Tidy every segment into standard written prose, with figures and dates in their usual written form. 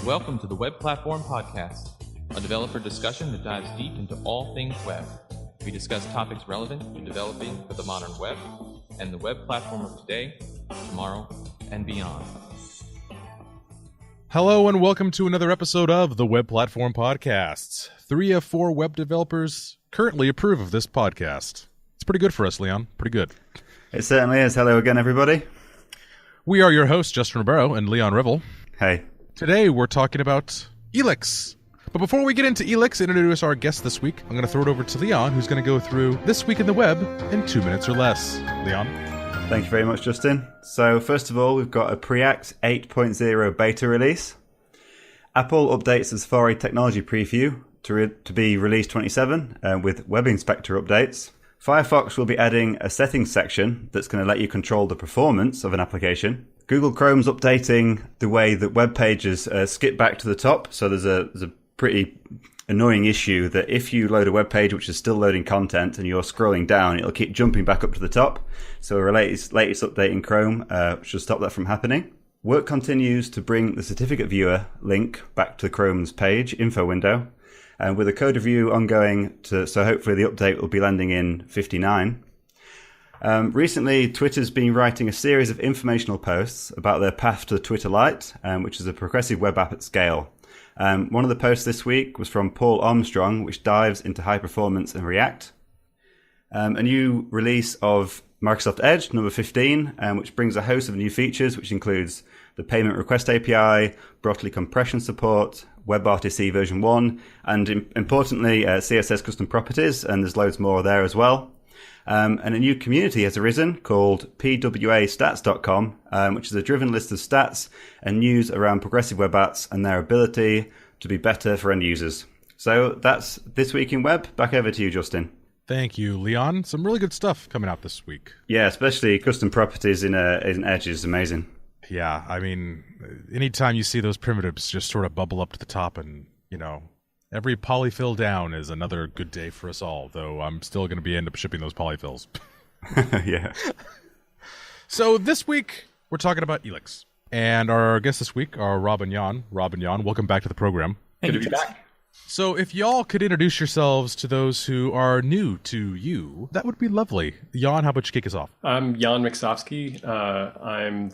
Welcome to the Web Platform Podcast, a developer discussion that dives deep into all things web. We discuss topics relevant to developing for the modern web and the web platform of today, tomorrow, and beyond. Hello and welcome to another episode of the Web Platform Podcasts. 3 of 4 web developers currently approve of this podcast. It's pretty good for us, Leon. Pretty good. It certainly is. Hello again, everybody. We are your hosts, Justin Ribeiro and Leon Revill. Hey. Today we're talking about Elix. But before we get into Elix and introduce our guest this week, I'm going to throw it over to Leon, who's going to go through This Week in the Web in 2 minutes or less. Leon? Thank you very much, Justin. So first of all, we've got a Preact 8.0 beta release. Apple updates the Safari technology preview to be release 27 with Web Inspector updates. Firefox will be adding a settings section that's going to let you control the performance of an application. Google Chrome's updating the way that web pages skip back to the top. So there's a pretty annoying issue that if you load a web page which is still loading content and you're scrolling down, it'll keep jumping back up to the top. So a latest update in Chrome should stop that from happening. Work continues to bring the certificate viewer link back to Chrome's page info window, and with a code review ongoing, so hopefully the update will be landing in 59. Recently, Twitter's been writing a series of informational posts about their path to Twitter Lite, which is a progressive web app at scale. One of the posts this week was from Paul Armstrong, which dives into high performance and React. A new release of Microsoft Edge, number 15, which brings a host of new features, which includes the payment request API, Brotli compression support, WebRTC version 1, and importantly, CSS custom properties, and there's loads more there as well. And a new community has arisen called pwastats.com, which is a driven list of stats and news around progressive web apps and their ability to be better for end users. So that's This Week in Web. Back over to you, Justin. Thank you, Leon. Some really good stuff coming out this week. Yeah, especially custom properties in Edge is amazing. Yeah, I mean, anytime you see those primitives just sort of bubble up to the top and, every polyfill down is another good day for us all, though I'm still going to end up shipping those polyfills. Yeah. So this week, we're talking about Elix. And our guests this week are Rob and Jan. Rob and Jan, welcome back to the program. Good to be back. So if y'all could introduce yourselves to those who are new to you, that would be lovely. Jan, how about you kick us off? I'm Jan Miksovsky. I'm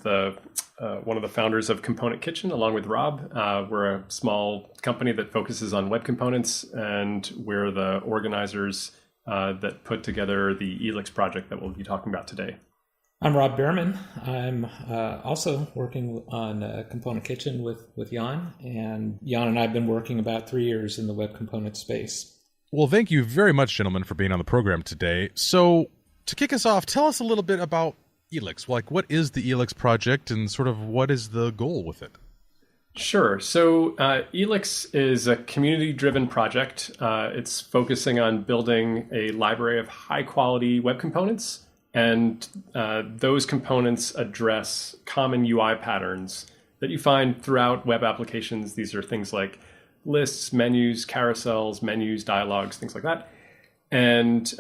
one of the founders of Component Kitchen, along with Rob. We're a small company that focuses on web components, and we're the organizers that put together the Elix project that we'll be talking about today. I'm Rob Bearman. I'm also working on Component Kitchen with Jan, and Jan and I have been working about 3 years in the web component space. Well, thank you very much, gentlemen, for being on the program today. So to kick us off, tell us a little bit about Elix. Like, what is the Elix project and sort of what is the goal with it? Sure. So Elix is a community-driven project. It's focusing on building a library of high-quality web components, and those components address common UI patterns that you find throughout web applications. These are things like lists, menus, carousels, menus, dialogs, things like that. And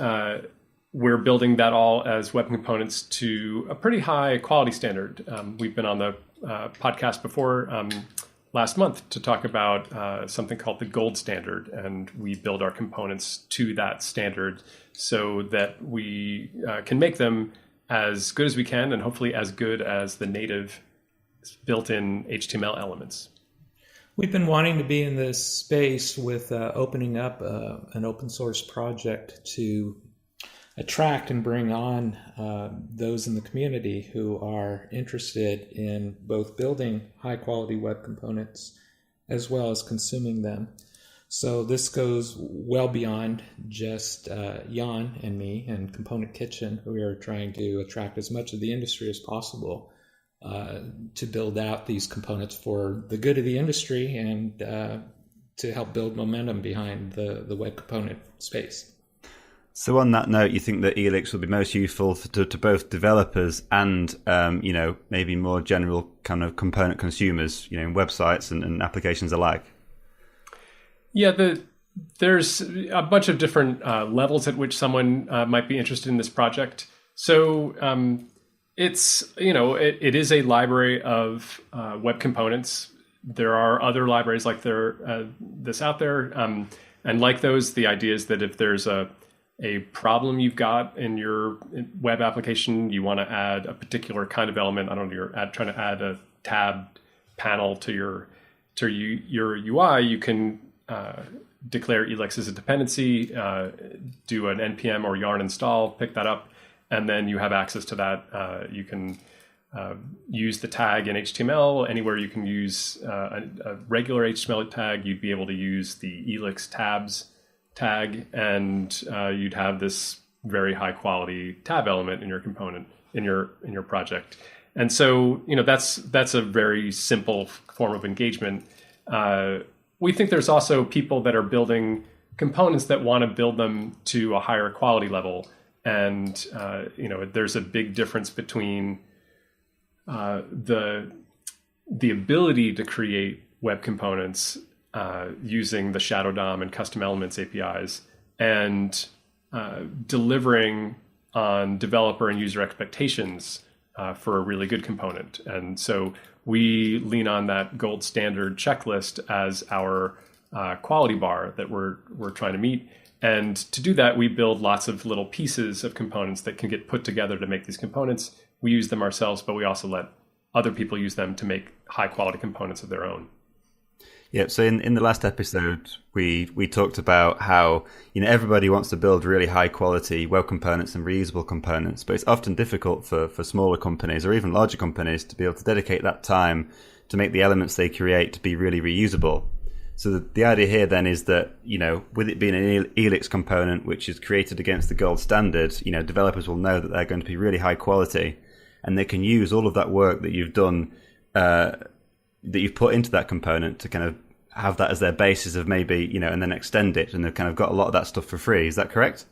we're building that all as web components to a pretty high quality standard. We've been on the podcast before last month to talk about something called the gold standard, and we build our components to that standard so that we can make them as good as we can, and hopefully as good as the native built-in HTML elements. We've been wanting to be in this space with opening up an open source project to attract and bring on those in the community who are interested in both building high quality web components as well as consuming them. So this goes well beyond just Jan and me and Component Kitchen. We are trying to attract as much of the industry as possible to build out these components for the good of the industry and to help build momentum behind the web component space. So on that note, you think that Elix will be most useful to both developers and, maybe more general kind of component consumers, in websites and applications alike? Yeah, there's a bunch of different levels at which someone might be interested in this project. So it's, it is a library of web components there are other libraries like this out there. And like those, the idea is that if there's a problem you've got in your web application, you want to add a particular kind of element. I don't know, you're trying to add a tab panel to your UI, you can declare Elix as a dependency, do an npm or yarn install, pick that up, and then you have access to that. You can use the tag in HTML. Anywhere you can use a regular HTML tag, you'd be able to use the Elix tabs tag, and you'd have this very high quality tab element in your component in your project. And so, that's a very simple form of engagement. We think there's also people that are building components that want to build them to a higher quality level. And, there's a big difference between the ability to create web components using the Shadow DOM and custom elements APIs and delivering on developer and user expectations for a really good component. And so we lean on that gold standard checklist as our quality bar that we're trying to meet. And to do that, we build lots of little pieces of components that can get put together to make these components. We use them ourselves, but we also let other people use them to make high quality components of their own. Yeah, so in the last episode, we talked about how everybody wants to build really high quality web components and reusable components, but it's often difficult for smaller companies or even larger companies to be able to dedicate that time to make the elements they create to be really reusable. So the idea here then is that, with it being an Elix component which is created against the gold standard, developers will know that they're going to be really high quality, and they can use all of that work that you've done, that you've put into that component to kind of have that as their basis of maybe, and then extend it. And they've kind of got a lot of that stuff for free. Is that correct?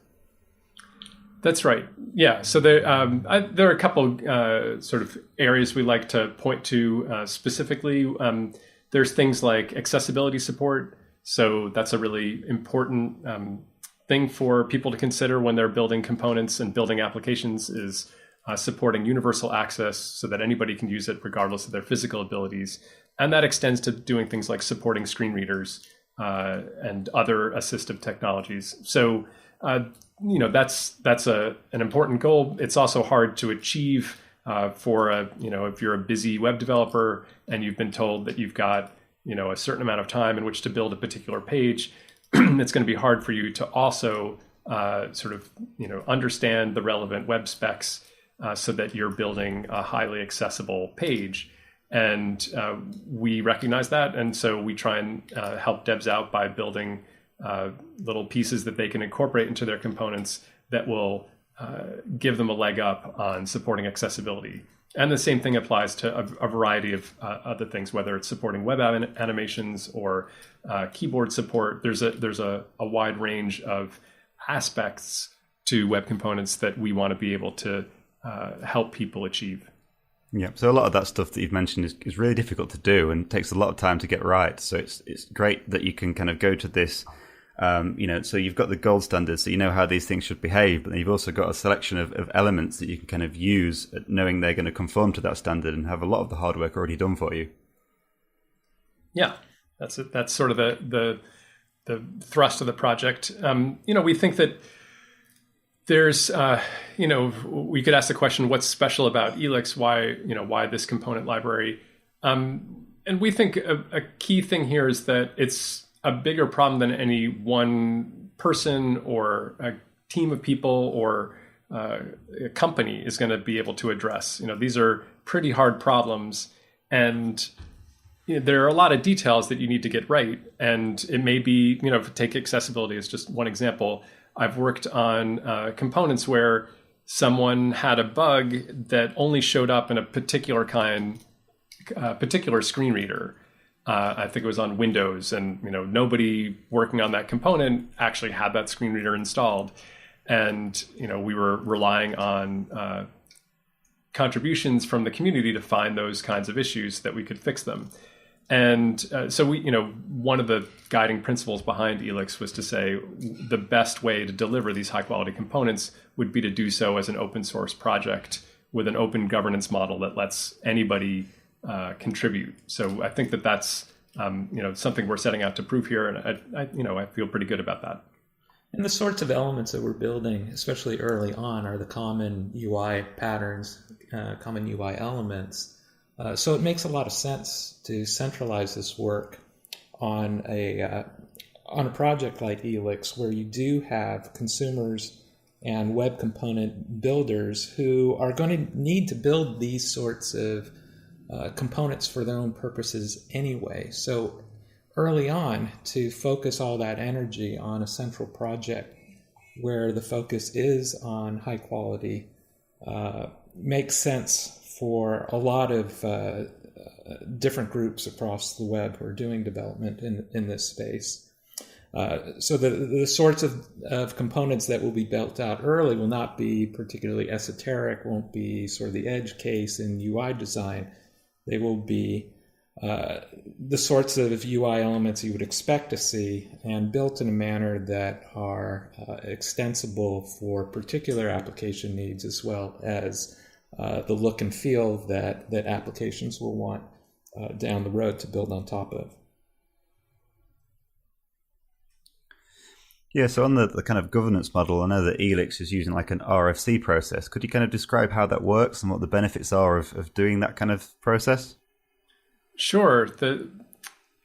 That's right. Yeah. So there are a couple sort of areas we like to point to specifically. There's things like accessibility support. So that's a really important thing for people to consider when they're building components and building applications is supporting universal access so that anybody can use it regardless of their physical abilities. And that extends to doing things like supporting screen readers and other assistive technologies. So, that's an important goal. It's also hard to achieve for if you're a busy web developer and you've been told that you've got, a certain amount of time in which to build a particular page. It's going to be hard for you to also understand the relevant web specs so that you're building a highly accessible page. And we recognize that. And so we try and help devs out by building little pieces that they can incorporate into their components that will give them a leg up on supporting accessibility. And the same thing applies to a variety of other things, whether it's supporting web animations or keyboard support. There's a wide range of aspects to web components that we want to be able to help people achieve. Yeah, so a lot of that stuff that you've mentioned is really difficult to do and takes a lot of time to get right. So it's great that you can kind of go to this, so you've got the gold standard, so you know how these things should behave, but then you've also got a selection of elements that you can kind of use knowing they're going to conform to that standard and have a lot of the hard work already done for you. Yeah, that's it. That's sort of the thrust of the project. We think that there's, we could ask the question, what's special about Elix? Why this component library? And we think a key thing here is that it's a bigger problem than any one person or a team of people or a company is going to be able to address. These are pretty hard problems, and there are a lot of details that you need to get right. And it may be, take accessibility as just one example. I've worked on components where someone had a bug that only showed up in a particular screen reader. I think it was on Windows, and nobody working on that component actually had that screen reader installed. And we were relying on contributions from the community to find those kinds of issues that we could fix them. And so we, one of the guiding principles behind Elix was to say the best way to deliver these high quality components would be to do so as an open source project with an open governance model that lets anybody contribute. So I think that that's something we're setting out to prove here, and I feel pretty good about that. And the sorts of elements that we're building, especially early on, are the common UI patterns, common UI elements. So it makes a lot of sense to centralize this work on a project like Elix, where you do have consumers and web component builders who are going to need to build these sorts of components for their own purposes anyway. So early on, to focus all that energy on a central project where the focus is on high quality makes sense for a lot of different groups across the web who are doing development in this space. So the sorts of components that will be built out early will not be particularly esoteric, won't be sort of the edge case in UI design. They will be the sorts of UI elements you would expect to see, and built in a manner that are extensible for particular application needs, as well as the look and feel that applications will want down the road to build on top of. Yeah, so on the kind of governance model, I know that Elix is using like an RFC process. Could you kind of describe how that works and what the benefits are of doing that kind of process? Sure.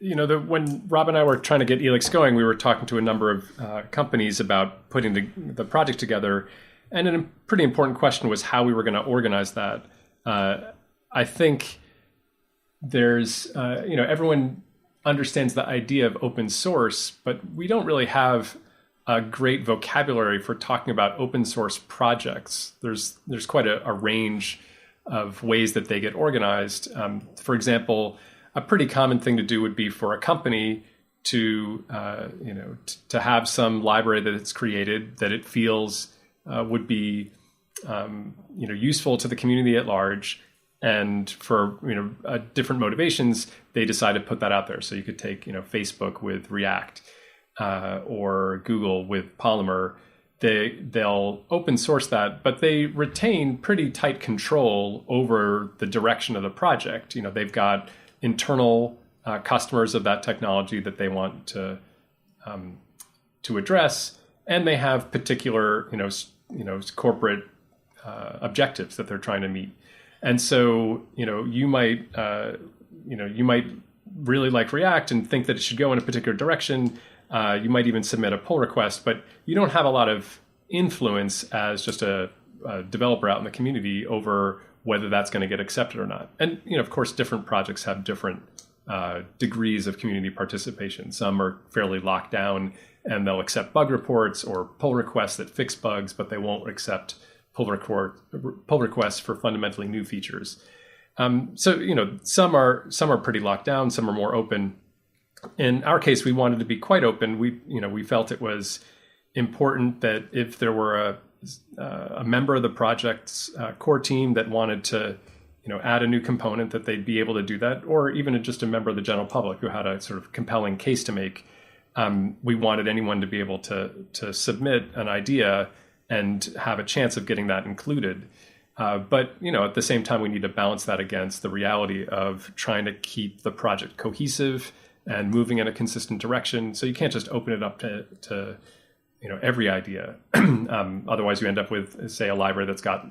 When Rob and I were trying to get Elix going, we were talking to a number of companies about putting the project together, and a pretty important question was how we were going to organize that. I think there's, everyone understands the idea of open source, but we don't really have a great vocabulary for talking about open source projects. There's quite a range of ways that they get organized. For example, a pretty common thing to do would be for a company to have some library that it's created that it feels would be useful to the community at large, and for different motivations, they decide to put that out there. So you could take Facebook with React, or Google with Polymer. They'll open source that, but they retain pretty tight control over the direction of the project. They've got internal customers of that technology that they want to address, and they have particular corporate objectives that they're trying to meet. And so you might really like React and think that it should go in a particular direction. You might even submit a pull request, but you don't have a lot of influence as just a developer out in the community over whether that's going to get accepted or not. And of course, different projects have different degrees of community participation. Some are fairly locked down, and they'll accept bug reports or pull requests that fix bugs, but they won't accept pull requests for fundamentally new features. So some are pretty locked down, some are more open. In our case, we wanted to be quite open. We felt it was important that if there were a member of the project's core team that wanted to add a new component, that they'd be able to do that, or even just a member of the general public who had a sort of compelling case to make. We wanted anyone to be able to submit an idea and have a chance of getting that included. But at the same time, we need to balance that against the reality of trying to keep the project cohesive and moving in a consistent direction. So you can't just open it up to every idea. Otherwise, you end up with, say, a library that's got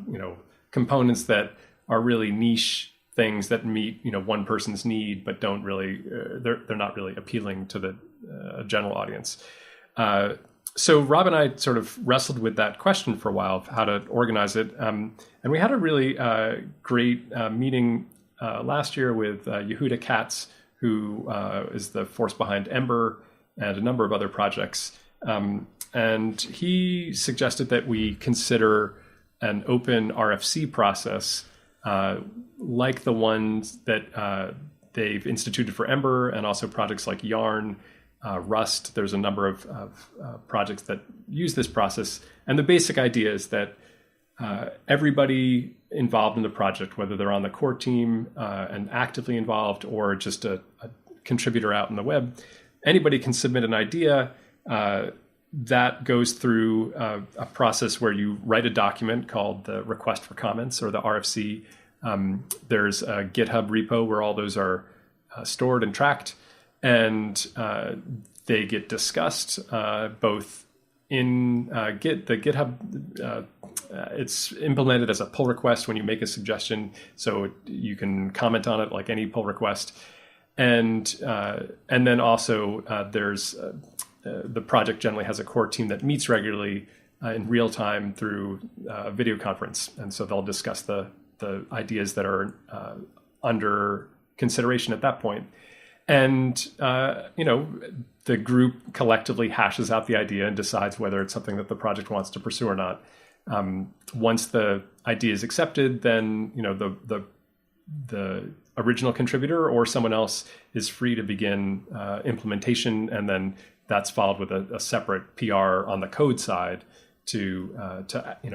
components that are really niche things that meet one person's need, but don't really they're not really appealing to the general audience. So Rob and I sort of wrestled with that question for a while of how to organize it, and we had a really great meeting last year with Yehuda Katz, who is the force behind Ember and a number of other projects. And he suggested that we consider an open RFC process like the ones that they've instituted for Ember, and also projects like Yarn, Rust. There's a number of projects that use this process. And the basic idea is that everybody involved in the project, whether they're on the core team and actively involved, or just a contributor out in the web, anybody can submit an idea. That goes through a process where you write a document called the request for comments, or the RFC. There's a GitHub repo where all those are stored and tracked, and they get discussed both in the GitHub. It's implemented as a pull request when you make a suggestion, so you can comment on it like any pull request. And then also there's the project generally has a core team that meets regularly in real time through video conference, and so they'll discuss the ideas that are under consideration at that point. And the group collectively hashes out the idea and decides whether it's something that the project wants to pursue or not. Once the idea is accepted, then the original contributor or someone else is free to begin implementation, and then that's followed with a separate PR on the code side to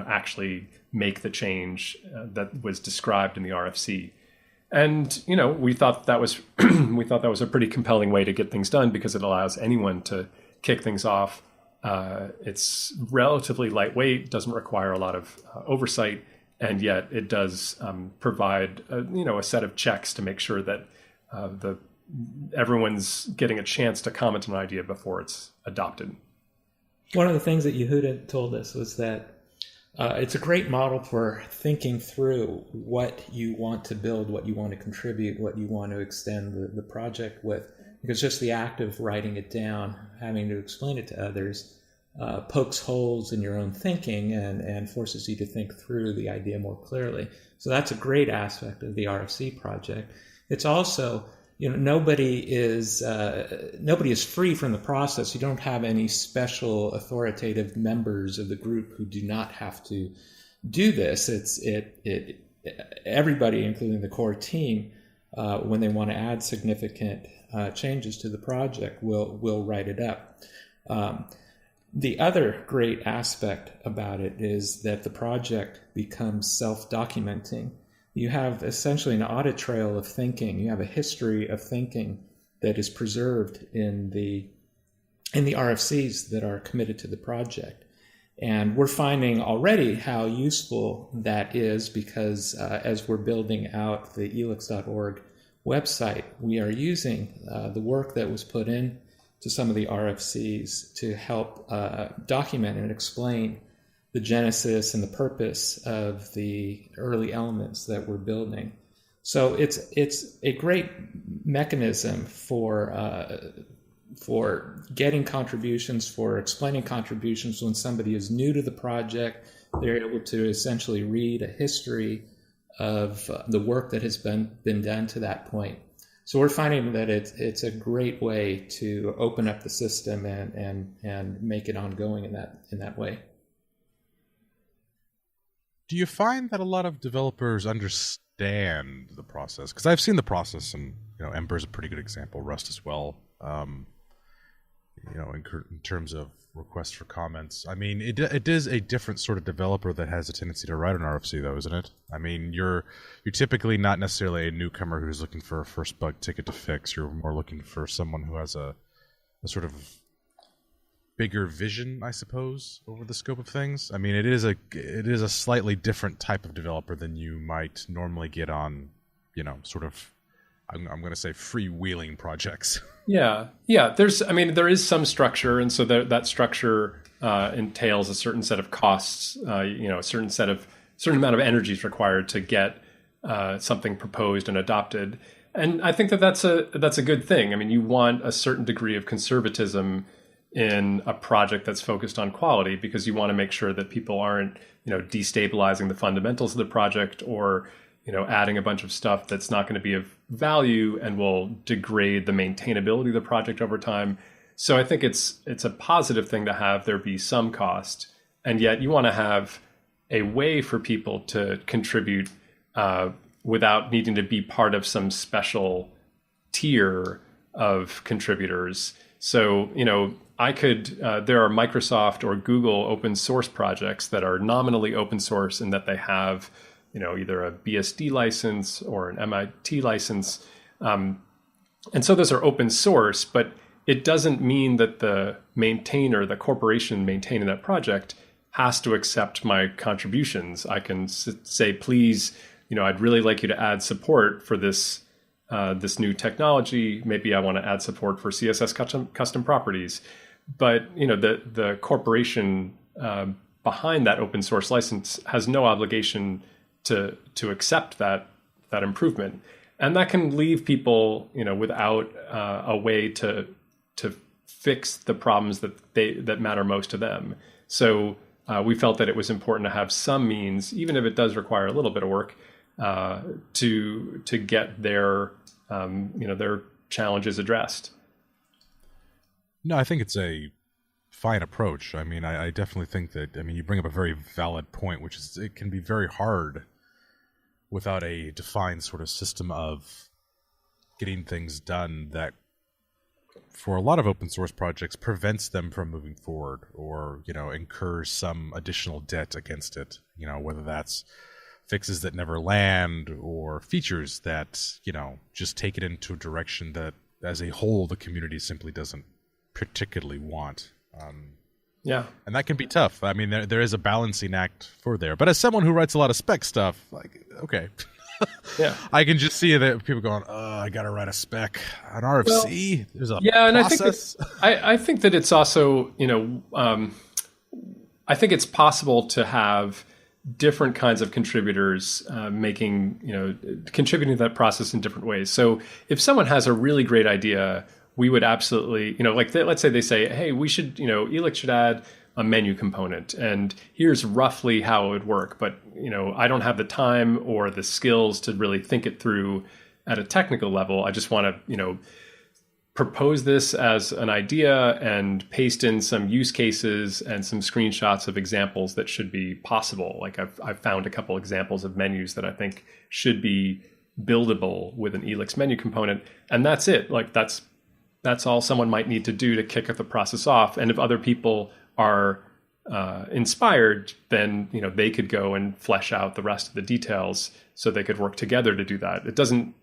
actually make the change that was described in the RFC. And we thought that was a pretty compelling way to get things done, because it allows anyone to kick things off. It's relatively lightweight, doesn't require a lot of oversight, and yet it does provide a set of checks to make sure that everyone's getting a chance to comment on an idea before it's adopted. One of the things that Yehuda told us was that it's a great model for thinking through what you want to build, what you want to contribute, what you want to extend the project with. Because just the act of writing it down, having to explain it to others, pokes holes in your own thinking and forces you to think through the idea more clearly. So that's a great aspect of the RFC project. It's also, nobody is free from the process. You don't have any special authoritative members of the group who do not have to do this. Everybody, including the core team, when they want to add significant changes to the project, will write it up. The other great aspect about it is that the project becomes self-documenting. You have essentially an audit trail of thinking. You have a history of thinking that is preserved in the RFCs that are committed to the project. And we're finding already how useful that is, because as we're building out the elix.org website, we are using the work that was put in to some of the RFCs to help document and explain the genesis and the purpose of the early elements that we're building. So it's a great mechanism for getting contributions, for explaining contributions. When somebody is new to the project, they're able to essentially read a history of the work that has been done to that point. So we're finding that it's a great way to open up the system and make it ongoing in that way. Do you find that a lot of developers understand the process? Because I've seen the process, and Ember is a pretty good example. Rust as well. In terms of requests for comments. I mean, it is a different sort of developer that has a tendency to write an RFC, though, isn't it? I mean, you're typically not necessarily a newcomer who's looking for a first bug ticket to fix. You're more looking for someone who has a sort of bigger vision, I suppose, over the scope of things. I mean, it is a slightly different type of developer than you might normally get on, sort of, I'm going to say, freewheeling projects. Yeah. There is some structure, and so that structure entails a certain set of costs. A certain amount of energy is required to get something proposed and adopted. And I think that's a good thing. I mean, you want a certain degree of conservatism in a project that's focused on quality, because you want to make sure that people aren't, destabilizing the fundamentals of the project, or adding a bunch of stuff that's not going to be of value and will degrade the maintainability of the project over time. So I think it's a positive thing to have there be some cost, and yet you want to have a way for people to contribute without needing to be part of some special tier of contributors. So, there are Microsoft or Google open source projects that are nominally open source in that they have either a BSD license or an MIT license. And so those are open source, but it doesn't mean that the maintainer, the corporation maintaining that project, has to accept my contributions. I can say, please I'd really like you to add support for this this new technology. Maybe I want to add support for CSS custom properties. But the corporation behind that open source license has no obligation to accept that improvement, and that can leave people without a way to fix the problems that matter most to them. So we felt that it was important to have some means, even if it does require a little bit of work, to get their challenges addressed. No, I think it's a fine approach. I mean, I definitely think that, you bring up a very valid point, which is it can be very hard without a defined sort of system of getting things done that, for a lot of open source projects, prevents them from moving forward or, incurs some additional debt against it, whether that's fixes that never land or features that, just take it into a direction that as a whole the community simply doesn't particularly want. Yeah. And that can be tough. There is a balancing act for there. But as someone who writes a lot of spec stuff, okay. Yeah. I can just see that people going, I got to write a spec on RFC. Well, there's a and process. I think that it's also, I think it's possible to have different kinds of contributors contributing to that process in different ways. So if someone has a really great idea, we would absolutely, let's say they say, hey, we should, Elix should add a menu component, and here's roughly how it would work. But, I don't have the time or the skills to really think it through at a technical level. I just want to, propose this as an idea and paste in some use cases and some screenshots of examples that should be possible. Like I've found a couple examples of menus that I think should be buildable with an Elix menu component. And that's it. Like that's all someone might need to do to kick the process off. And if other people are inspired, then they could go and flesh out the rest of the details so they could work together to do that. It doesn't,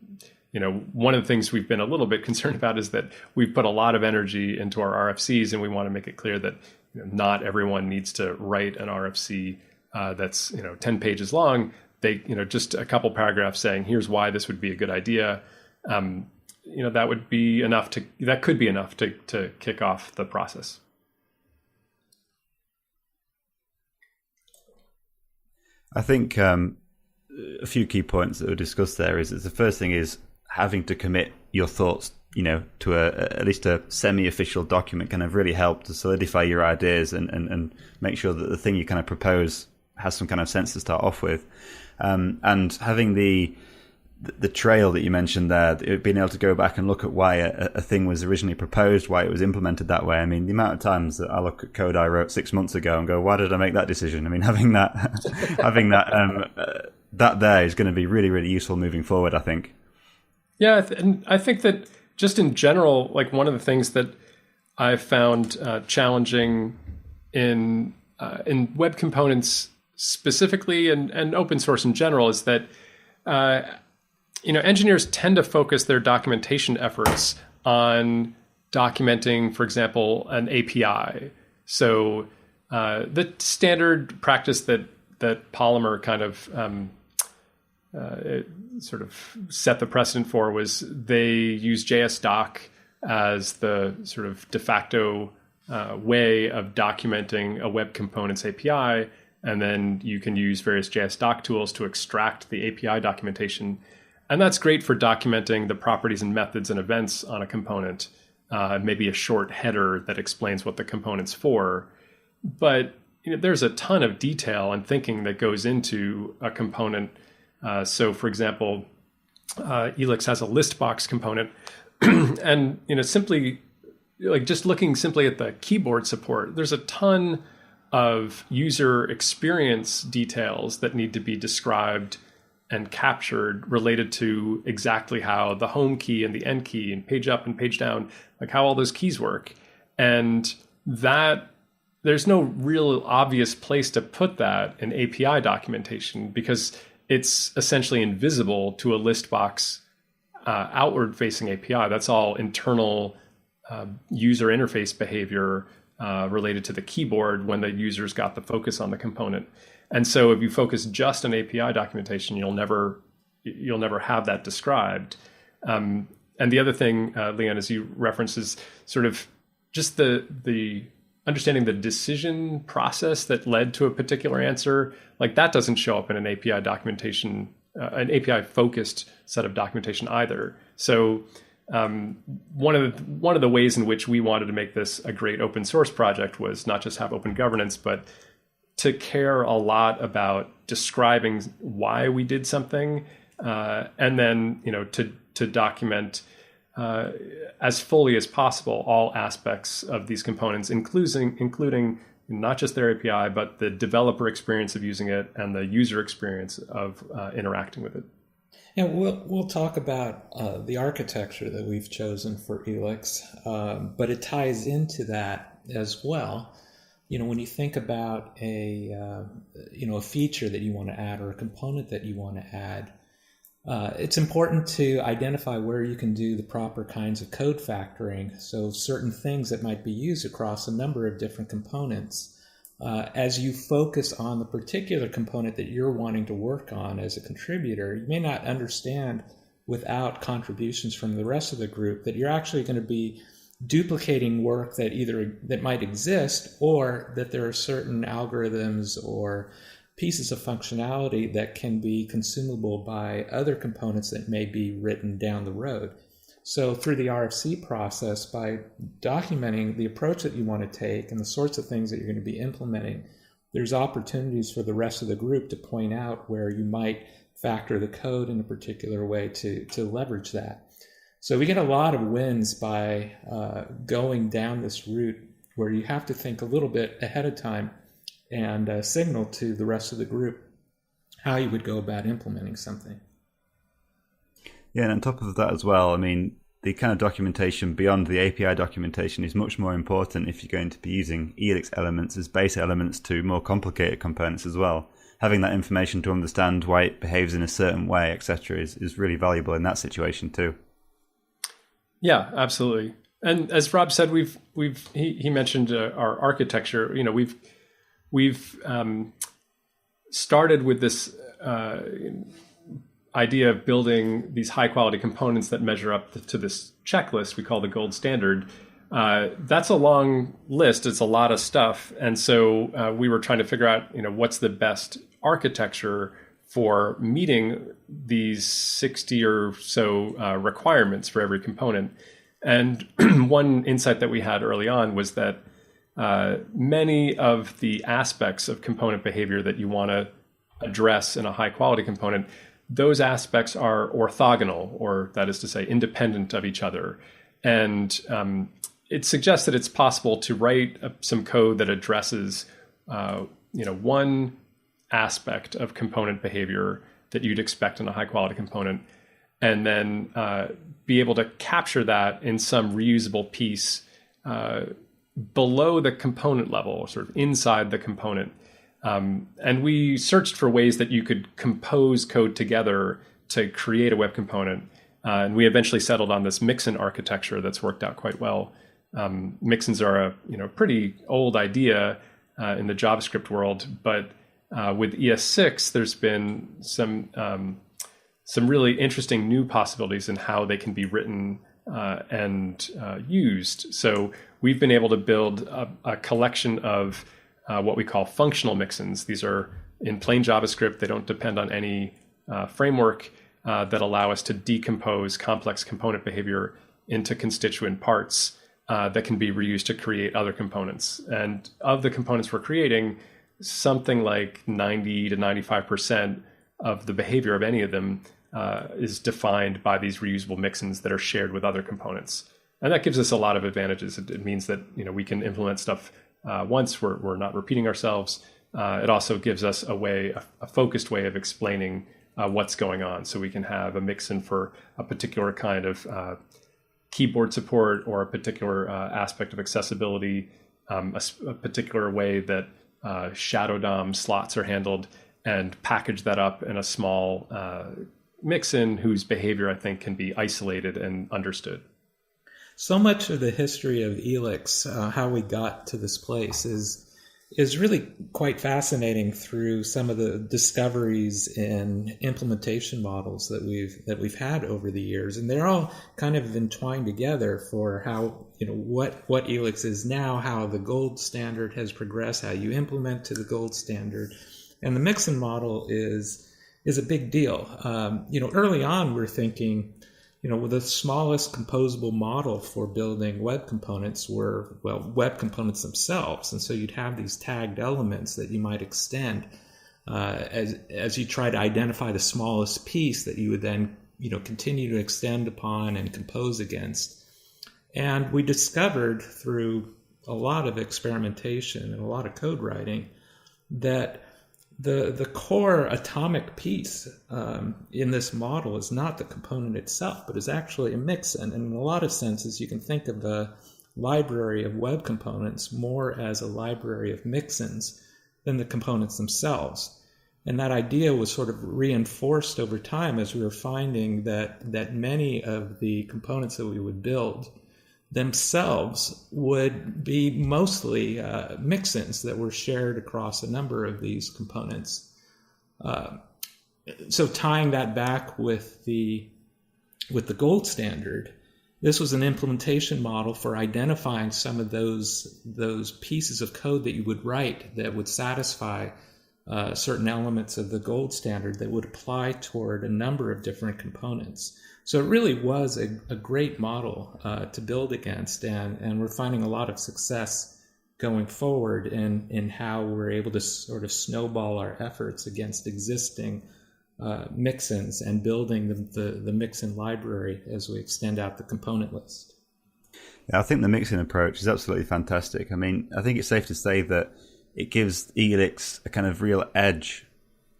one of the things we've been a little bit concerned about is that we've put a lot of energy into our RFCs, and we want to make it clear that not everyone needs to write an RFC that's 10 pages long. They just a couple paragraphs saying here's why this would be a good idea. That could be enough to kick off the process. I think a few key points that were discussed there is the first thing is having to commit your thoughts, to at least a semi-official document kind of really help to solidify your ideas and make sure that the thing you kind of propose has some kind of sense to start off with. And having the trail that you mentioned there, being able to go back and look at why a thing was originally proposed, why it was implemented that way. The amount of times that I look at code I wrote 6 months ago and go, why did I make that decision? Having that that there is going to be really, really useful moving forward, I think. Yeah, and I think that just in general, like one of the things that I've found challenging in web components specifically and open source in general is that engineers tend to focus their documentation efforts on documenting, for example, an API. So the standard practice that Polymer kind of sort of set the precedent for was they use JSDoc as the sort of de facto way of documenting a web component's API, and then you can use various JSDoc tools to extract the API documentation. And that's great for documenting the properties and methods and events on a component, maybe a short header that explains what the component's for. But there's a ton of detail and thinking that goes into a component. So, for example, Elix has a list box component, and simply like just looking simply at the keyboard support, there's a ton of user experience details that need to be described and captured related to exactly how the home key and the end key and page up and page down, like how all those keys work. And that there's no real obvious place to put that in API documentation because it's essentially invisible to a list box outward facing API. That's all internal user interface behavior related to the keyboard when the user's got the focus on the component. And so if you focus just on API documentation, you'll never have that described. And the other thing, Leon, as you referenced, is sort of just the understanding the decision process that led to a particular answer. Like that doesn't show up in an API documentation, an API focused set of documentation either. So one of the ways in which we wanted to make this a great open source project was not just have open governance, but to care a lot about describing why we did something, and then to document as fully as possible all aspects of these components, including not just their API, but the developer experience of using it and the user experience of interacting with it. And we'll talk about the architecture that we've chosen for Elix, but it ties into that as well. When you think about a feature that you want to add or a component that you want to add, it's important to identify where you can do the proper kinds of code factoring. So certain things that might be used across a number of different components. As you focus on the particular component that you're wanting to work on as a contributor, you may not understand without contributions from the rest of the group that you're actually going to be duplicating work that might exist, or that there are certain algorithms or pieces of functionality that can be consumable by other components that may be written down the road. So through the RFC process, by documenting the approach that you want to take and the sorts of things that you're going to be implementing, there's opportunities for the rest of the group to point out where you might factor the code in a particular way to leverage that. So we get a lot of wins by going down this route where you have to think a little bit ahead of time and signal to the rest of the group how you would go about implementing something. Yeah, and on top of that as well, I mean, the kind of documentation beyond the API documentation is much more important if you're going to be using Elix elements as base elements to more complicated components as well. Having that information to understand why it behaves in a certain way, etc., is really valuable in that situation too. Yeah, absolutely. And as Rob said, he mentioned our architecture. We've started with this idea of building these high quality components that measure up to this checklist we call the gold standard. That's a long list. It's a lot of stuff. And so we were trying to figure out, what's the best architecture for meeting these 60 or so requirements for every component. And one insight that we had early on was that many of the aspects of component behavior that you want to address in a high quality component, those aspects are orthogonal, or that is to say, independent of each other. And it suggests that it's possible to write some code that addresses one aspect of component behavior that you'd expect in a high quality component, and then be able to capture that in some reusable piece below the component level, sort of inside the component. And we searched for ways that you could compose code together to create a web component. And we eventually settled on this mixin architecture that's worked out quite well. Mixins are a pretty old idea in the JavaScript world, but with ES6, there's been some really interesting new possibilities in how they can be written and used. So we've been able to build a collection of what we call functional mixins. These are in plain JavaScript. They don't depend on any framework that allow us to decompose complex component behavior into constituent parts that can be reused to create other components. And of the components we're creating, something like 90 to 95% of the behavior of any of them is defined by these reusable mixins that are shared with other components. And that gives us a lot of advantages. It means that we can implement stuff once, we're not repeating ourselves. It also gives us a focused way of explaining what's going on. So we can have a mixin for a particular kind of keyboard support or a particular aspect of accessibility, a particular way that shadow DOM slots are handled, and package that up in a small mixin whose behavior I think can be isolated and understood. So much of the history of Elix, how we got to this place, is is really quite fascinating through some of the discoveries in implementation models that we've had over the years, and they're all kind of entwined together for how, what Elix is now, how the gold standard has progressed, how you implement to the gold standard, and the Mixin model is a big deal. Early on we're thinking, the smallest composable model for building web components were, web components themselves. And so you'd have these tagged elements that you might extend as you try to identify the smallest piece that you would then, continue to extend upon and compose against. And we discovered through a lot of experimentation and a lot of code writing that the core atomic piece in this model is not the component itself, but is actually a mixin. And in a lot of senses, you can think of the library of web components more as a library of mixins than the components themselves. And that idea was sort of reinforced over time as we were finding that many of the components that we would build themselves would be mostly mixins that were shared across a number of these components. So tying that back with the gold standard, this was an implementation model for identifying some of those pieces of code that you would write that would satisfy certain elements of the gold standard that would apply toward a number of different components. So it really was a great model to build against, and we're finding a lot of success going forward in how we're able to sort of snowball our efforts against existing mixins and building the mixin library as we extend out the component list. Yeah, I think the mixin approach is absolutely fantastic. I mean, I think it's safe to say that it gives Elix a kind of real edge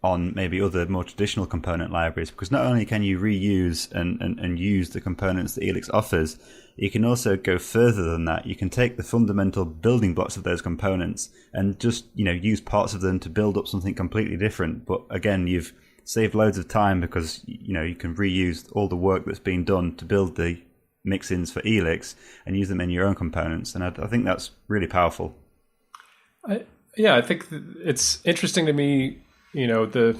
on maybe other more traditional component libraries, because not only can you reuse and use the components that Elix offers, you can also go further than that. You can take the fundamental building blocks of those components and just use parts of them to build up something completely different. But again, you've saved loads of time because you can reuse all the work that's been done to build the mixins for Elix and use them in your own components. And I think that's really powerful. I think it's interesting to me. If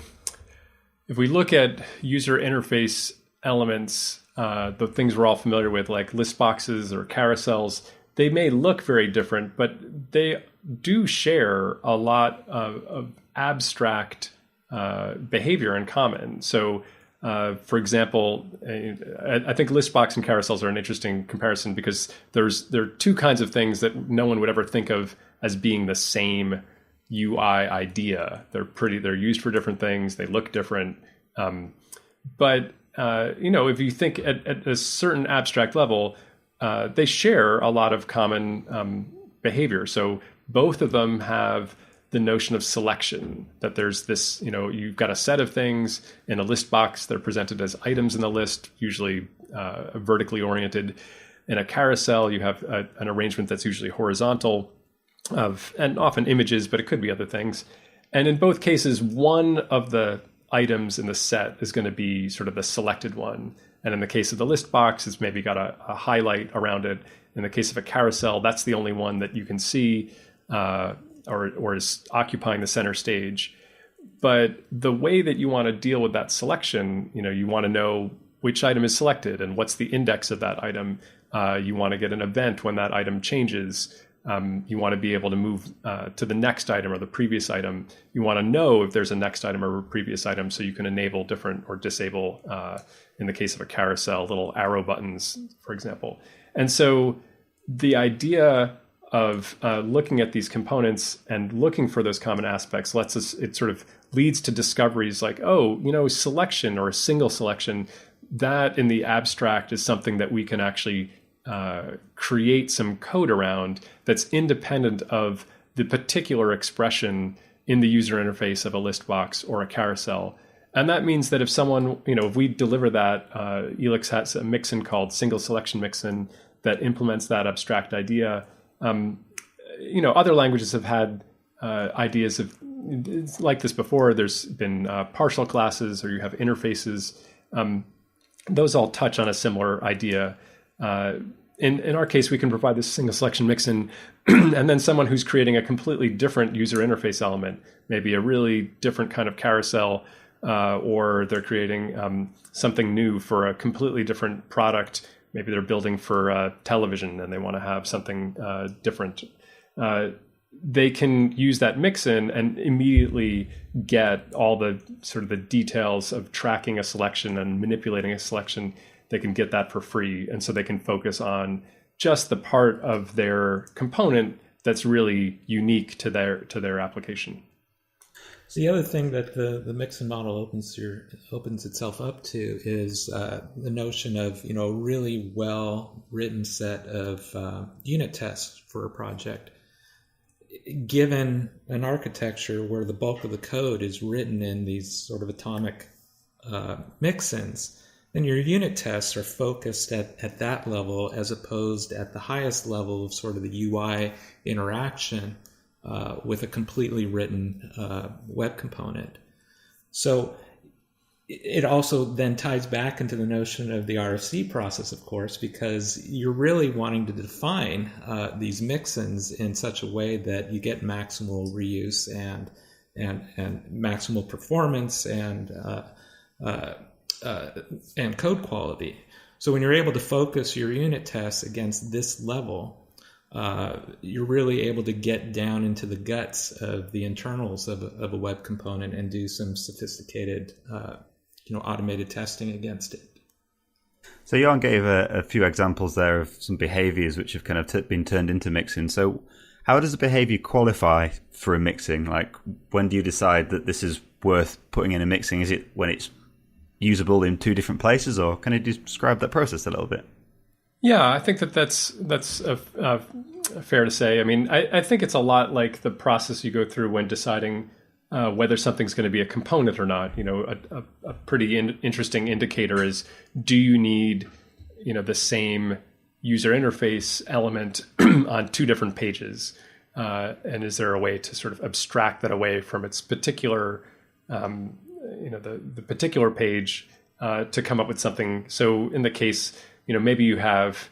we look at user interface elements, the things we're all familiar with, like list boxes or carousels, they may look very different, but they do share a lot of abstract behavior in common. So, for example, I think list box and carousels are an interesting comparison because there are two kinds of things that no one would ever think of as being the same UI idea. They're used for different things. They look different. But if you think at a certain abstract level, they share a lot of common behavior. So both of them have the notion of selection, that there's this, you've got a set of things in a list box. They're presented as items in the list, usually vertically oriented. In a carousel, you have an arrangement that's usually horizontal, and often images, but it could be other things. And in both cases, one of the items in the set is going to be sort of the selected one. And in the case of the list box, it's maybe got a highlight around it. In the case of a carousel, that's the only one that you can see or is occupying the center stage. But the way that you want to deal with that selection, you want to know which item is selected and what's the index of that item. You want to get an event when that item changes. You want to be able to move to the next item or the previous item. You want to know if there's a next item or a previous item so you can enable different or disable, in the case of a carousel, little arrow buttons, for example. And so the idea of looking at these components and looking for those common aspects it sort of leads to discoveries like, selection or a single selection, that in the abstract is something that we can actually create some code around that's independent of the particular expression in the user interface of a list box or a carousel. And that means that if someone, if we deliver that, Elix has a mixin called single selection mixin that implements that abstract idea. Other languages have had ideas of like this before. There's been partial classes, or you have interfaces. Those all touch on a similar idea. in our case, we can provide this single selection mixin, and then someone who's creating a completely different user interface element, maybe a really different kind of carousel, or they're creating something new for a completely different product. Maybe they're building for television and they want to have something different. They can use that mixin and immediately get all the sort of the details of tracking a selection and manipulating a selection. They can get that for free. And so they can focus on just the part of their component that's really unique to their application. So the other thing that the mixin model opens itself up to is the notion of a really well written set of unit tests for a project. Given an architecture where the bulk of the code is written in these sort of atomic mixins, then your unit tests are focused at that level as opposed at the highest level of sort of the UI interaction with a completely written web component. So it also then ties back into the notion of the Rfc process, of course, because you're really wanting to define these mixins in such a way that you get maximal reuse and maximal performance and code quality. So when you're able to focus your unit tests against this level, you're really able to get down into the guts of the internals of a web component and do some sophisticated automated testing against it. So Jan gave a few examples there of some behaviors which have kind of been turned into mixing. So how does a behavior qualify for a mixing? Like, when do you decide that this is worth putting in a mixing? Is it when it's usable in two different places, or can you describe that process a little bit? Yeah, I think that's fair to say. I mean, I think it's a lot like the process you go through when deciding whether something's going to be a component or not. A pretty interesting indicator is, do you need the same user interface element on two different pages, and is there a way to sort of abstract that away from its particular the particular page to come up with something? So in the case, maybe you have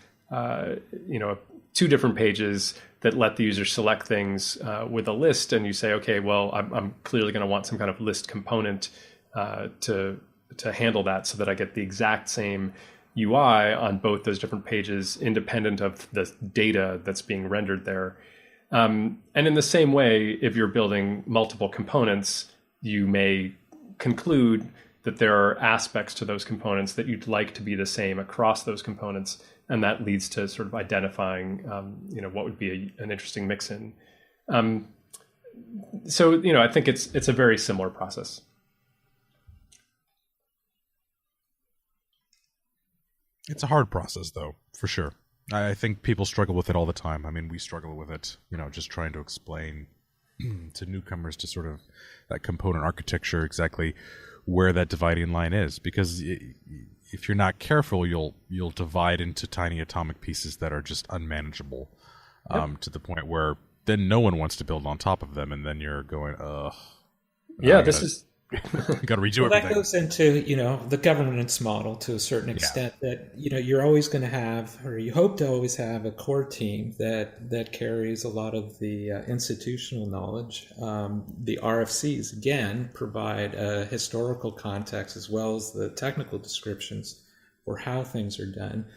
two different pages that let the user select things with a list, and you say, okay, well, I'm clearly going to want some kind of list component to handle that, so that I get the exact same UI on both those different pages, independent of the data that's being rendered there. And in the same way, if you're building multiple components, you may conclude that there are aspects to those components that you'd like to be the same across those components, and that leads to sort of identifying, what would be an interesting mix-in. So I think it's a very similar process. It's a hard process, though, for sure. I think people struggle with it all the time. I mean, we struggle with it, just trying to explain to newcomers to sort of that component architecture exactly where that dividing line is, because if you're not careful, you'll divide into tiny atomic pieces that are just unmanageable, to the point where then no one wants to build on top of them, and then you're going, ugh. Yeah, this is got to redo everything. That goes into the governance model to a certain extent. That you're always going to have, or you hope to always have, a core team that carries a lot of the institutional knowledge. The RFCs again provide a historical context as well as the technical descriptions for how things are done.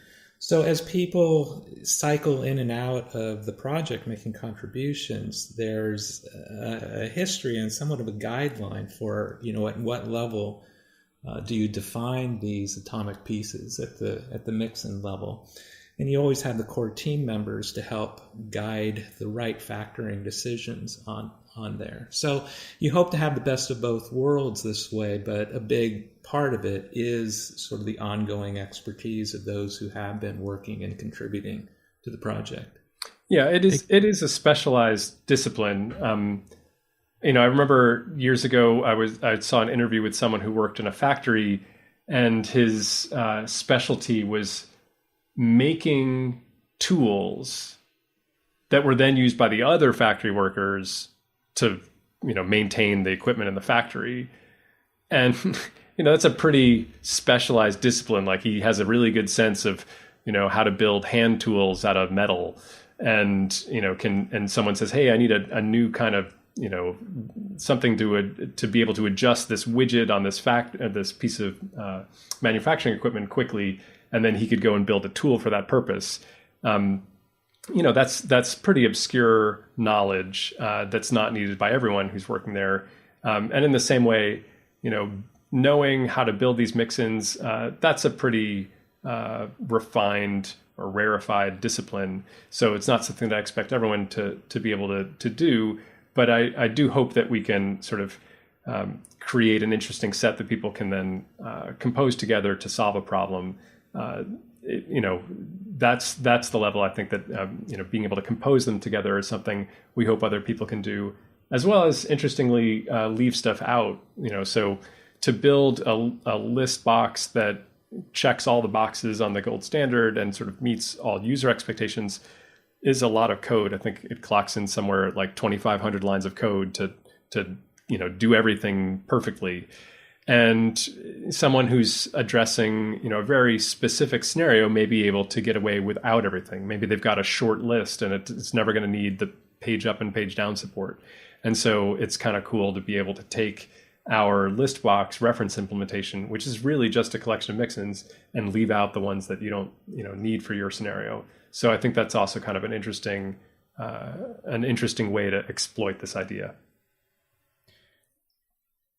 So as people cycle in and out of the project making contributions, there's a history and somewhat of a guideline for, at what level do you define these atomic pieces at the mix-in level. And you always have the core team members to help guide the right factoring decisions on there. So you hope to have the best of both worlds this way, but a big part of it is sort of the ongoing expertise of those who have been working and contributing to the project. Yeah, it is a specialized discipline. I remember years ago I saw an interview with someone who worked in a factory, and his specialty was making tools that were then used by the other factory workers to maintain the equipment in the factory. And that's a pretty specialized discipline. Like, he has a really good sense of how to build hand tools out of metal, and someone says, hey, I need a new kind of something to be able to adjust this widget on this piece of manufacturing equipment quickly, and then he could go and build a tool for that purpose. That's pretty obscure knowledge that's not needed by everyone who's working there. And in the same way, knowing how to build these mix-ins, that's a pretty refined or rarefied discipline. So it's not something that I expect everyone to be able to do. But I do hope that we can sort of create an interesting set that people can then compose together to solve a problem. That's the level I think that being able to compose them together is something we hope other people can do, as well as interestingly leave stuff out. So to build a list box that checks all the boxes on the gold standard and sort of meets all user expectations is a lot of code. I think it clocks in somewhere like 2,500 lines of code to do everything perfectly. And someone who's addressing a very specific scenario may be able to get away without everything. Maybe they've got a short list and it's never going to need the page up and page down support. And so it's kind of cool to be able to take our list box reference implementation, which is really just a collection of mix-ins, and leave out the ones that you don't need for your scenario. So I think that's also kind of an interesting way to exploit this idea.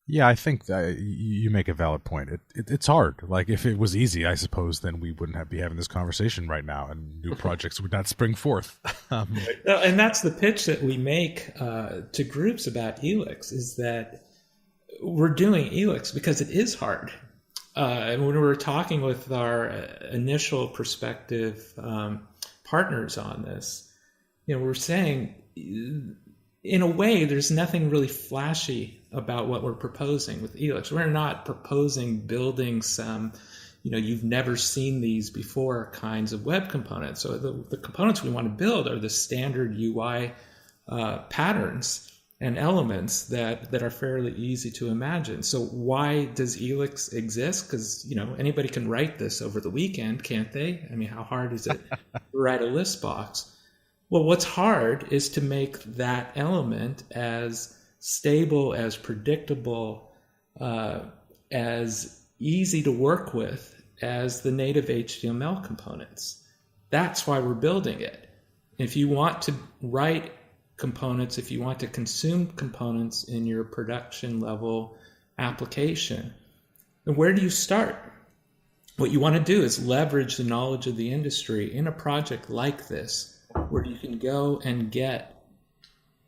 Yeah, I think that you make a valid point. It's hard. Like, if it was easy, I suppose, then we wouldn't be having this conversation right now, and new projects would not spring forth. And that's the pitch that we make to groups about Elix, is that we're doing Elix because it is hard. And when we're talking with our initial prospective partners on this, we're saying, in a way, there's nothing really flashy about what we're proposing with Elix. We're not proposing building some, you've never seen these before kinds of web components. So the components we want to build are the standard UI patterns and elements that are fairly easy to imagine. So why does Elix exist? Because, anybody can write this over the weekend, can't they? I mean, how hard is it to write a list box? Well, what's hard is to make that element as stable, as predictable, as easy to work with as the native HTML components. That's why we're building it. If you want to write components, if you want to consume components in your production level application, then where do you start? What you want to do is leverage the knowledge of the industry in a project like this, where you can go and get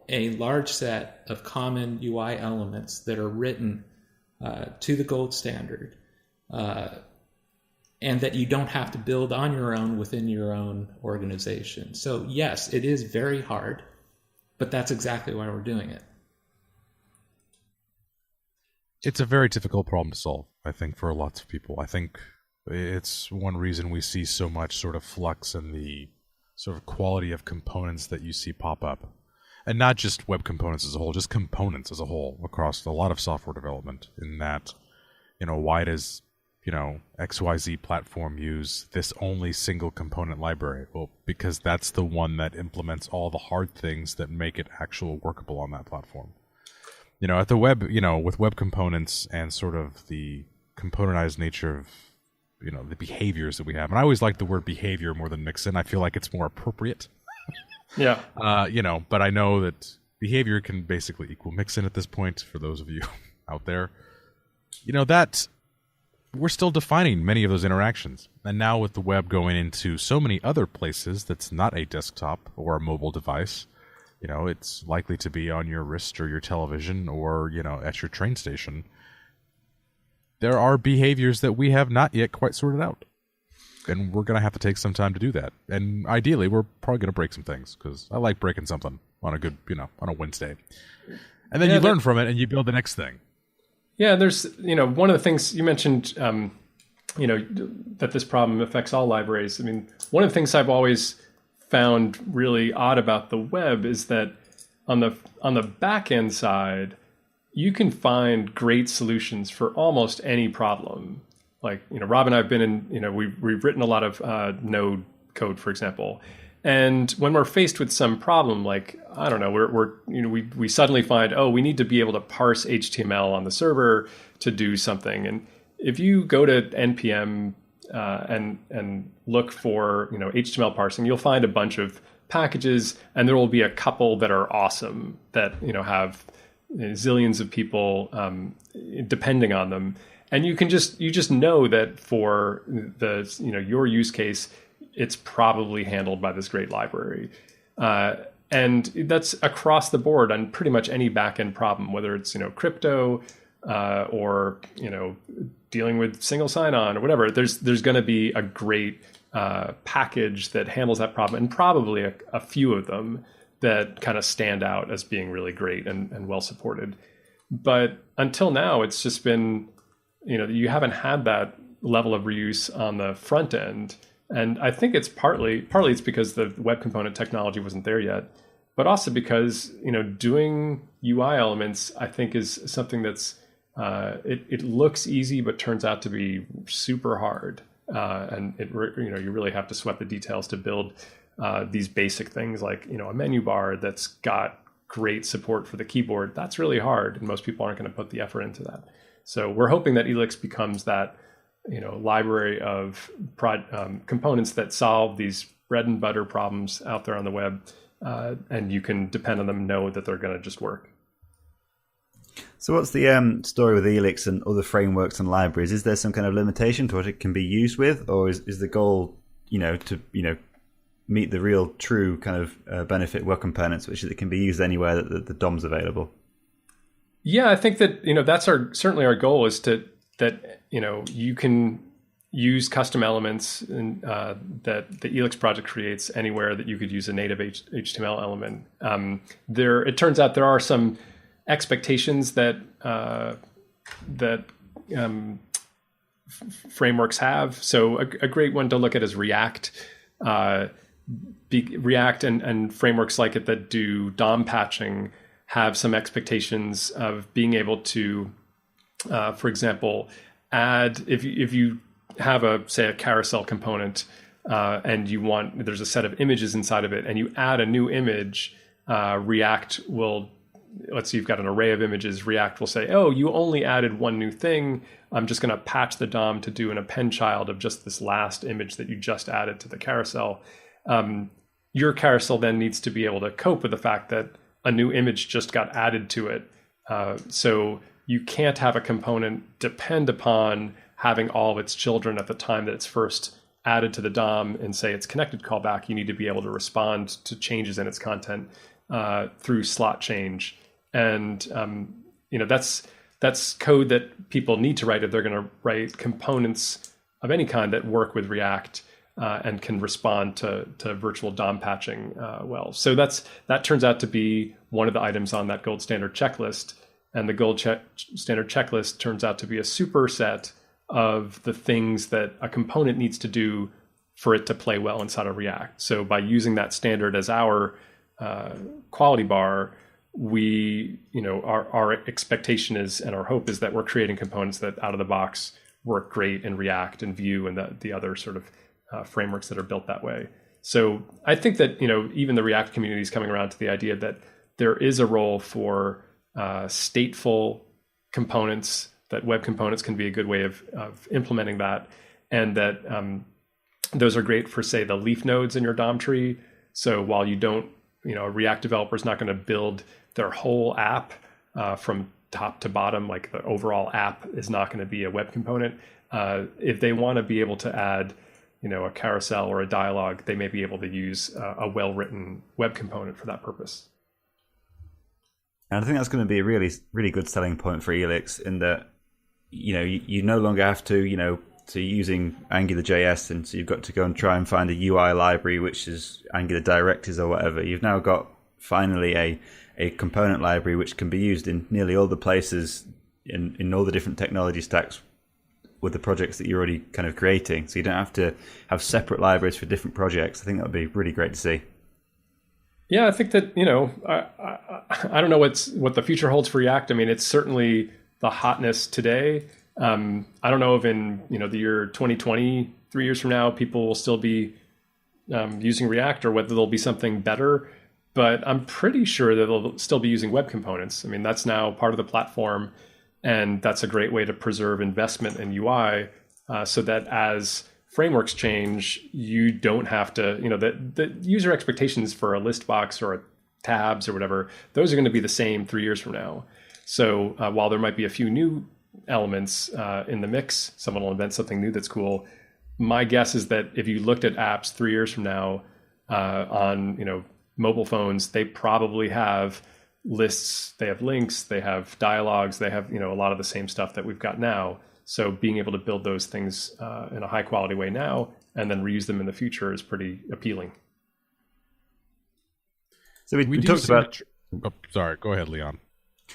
a large set of common UI elements that are written to the gold standard, and that you don't have to build on your own within your own organization. So yes, it is very hard, but that's exactly why we're doing it. It's a very difficult problem to solve, I think, for lots of people. I think it's one reason we see so much sort of flux in the sort of quality of components that you see pop up. And not just web components as a whole, just components as a whole across a lot of software development, in that, why does, XYZ platform use this only single component library? Well, because that's the one that implements all the hard things that make it actually workable on that platform. At the web, with web components and sort of the componentized nature of, the behaviors that we have. And I always like the word behavior more than mix-in. I feel like it's more appropriate. Yeah. But I know that behavior can basically equal mix-in at this point, for those of you out there. That we're still defining many of those interactions. And now with the web going into so many other places that's not a desktop or a mobile device, it's likely to be on your wrist or your television or, at your train station. There are behaviors that we have not yet quite sorted out. And we're going to have to take some time to do that. And ideally, we're probably going to break some things, because I like breaking something on a good, on a Wednesday. And then you learn from it and you build the next thing. Yeah, there's, one of the things you mentioned, that this problem affects all libraries. I mean, one of the things I've always found really odd about the web is that on the back end side, you can find great solutions for almost any problem. like, Rob and I have been in, we've written a lot of Node code, for example. And when we're faced with some problem, like, I don't know, we suddenly find, we need to be able to parse HTML on the server to do something. And if you go to npm and look for, HTML parsing, you'll find a bunch of packages, and there will be a couple that are awesome that, have zillions of people depending on them. And you just know that for the, your use case, it's probably handled by this great library. And that's across the board on pretty much any backend problem, whether it's, crypto or, dealing with single sign-on or whatever. There's going to be a great package that handles that problem, and probably a few of them that kind of stand out as being really great and well supported. But until now, it's just been, you haven't had that level of reuse on the front end. And I think it's partly it's because the web component technology wasn't there yet, but also because, doing UI elements, I think, is something that's, it looks easy, but turns out to be super hard. And you really have to sweat the details to build these basic things like, a menu bar that's got great support for the keyboard. That's really hard, and most people aren't going to put the effort into that. So we're hoping that Elix becomes that, library of components that solve these bread and butter problems out there on the web, and you can depend on them, know that they're going to just work. So what's the story with Elix and other frameworks and libraries? Is there some kind of limitation to what it can be used with, or is the goal, to meet the real true kind of benefit web components, which is it can be used anywhere that the DOM's available? Yeah, I think that that's certainly our goal is that you can use custom elements that the Elix project creates anywhere that you could use a native HTML element. It turns out there are some expectations that frameworks have. So a great one to look at is React. React and frameworks like it that do DOM patching have some expectations of being able to, for example, add, if you have a carousel component and there's a set of images inside of it, and you add a new image, React will, let's say you've got an array of images, React will say, you only added one new thing. I'm just going to patch the DOM to do an append child of just this last image that you just added to the carousel. Your carousel then needs to be able to cope with the fact that a new image just got added to it. So you can't have a component depend upon having all of its children at the time that it's first added to the DOM and say it's connected callback. You need to be able to respond to changes in its content through slot change. And that's code that people need to write if they're going to write components of any kind that work with React and can respond to virtual DOM patching well. So that turns out to be one of the items on that gold standard checklist. And the gold standard checklist turns out to be a superset of the things that a component needs to do for it to play well inside of React. So by using that standard as our quality bar, our expectation is, and our hope is, that we're creating components that out of the box work great in React and Vue and the other sort of frameworks that are built that way. So I think that even the React community is coming around to the idea that there is a role for stateful components, that web components can be a good way of implementing that, and that those are great for, say, the leaf nodes in your DOM tree. So while you don't, a React developer is not going to build their whole app from top to bottom, like the overall app is not going to be a web component. If they want to be able to add, a carousel or a dialogue, they may be able to use a well-written web component for that purpose. And I think that's going to be a really, really good selling point for Elix, in that, you no longer have to, to using AngularJS, and so you've got to go and try and find a UI library, which is Angular directives or whatever. You've now got finally a component library which can be used in nearly all the places in all the different technology stacks with the projects that you're already kind of creating. So you don't have to have separate libraries for different projects. I think that would be really great to see. Yeah, I think that, I don't know what the future holds for React. I mean, it's certainly the hotness today. I don't know if in the year 2020, 3 years from now, people will still be using React or whether there'll be something better. But I'm pretty sure that they'll still be using web components. I mean, that's now part of the platform, and that's a great way to preserve investment in UI so that as frameworks change, you don't have to, the user expectations for a list box or a tabs or whatever, those are going to be the same 3 years from now. So while there might be a few new elements in the mix, someone will invent something new that's cool. My guess is that if you looked at apps 3 years from now on, mobile phones, they probably have lists, they have links, they have dialogs, they have, a lot of the same stuff that we've got now. So being able to build those things in a high quality way now and then reuse them in the future is pretty appealing. So we talked about... sorry, go ahead, Leon.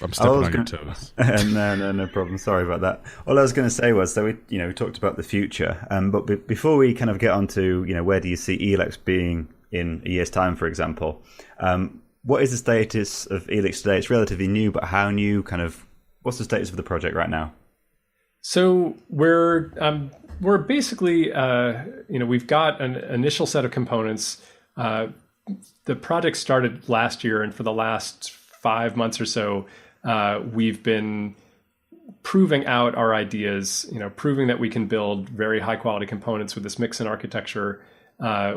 I'm stepping on your toes. No problem. Sorry about that. All I was going to say was, so we talked about the future, but before we kind of get on to, where do you see Elix being in a year's time, for example, what is the status of Elix today? It's relatively new, but how new? What's the status of the project right now? So we're basically we've got an initial set of components. The project started last year, and for the last 5 months or so, we've been proving out our ideas, proving that we can build very high quality components with this mixin architecture.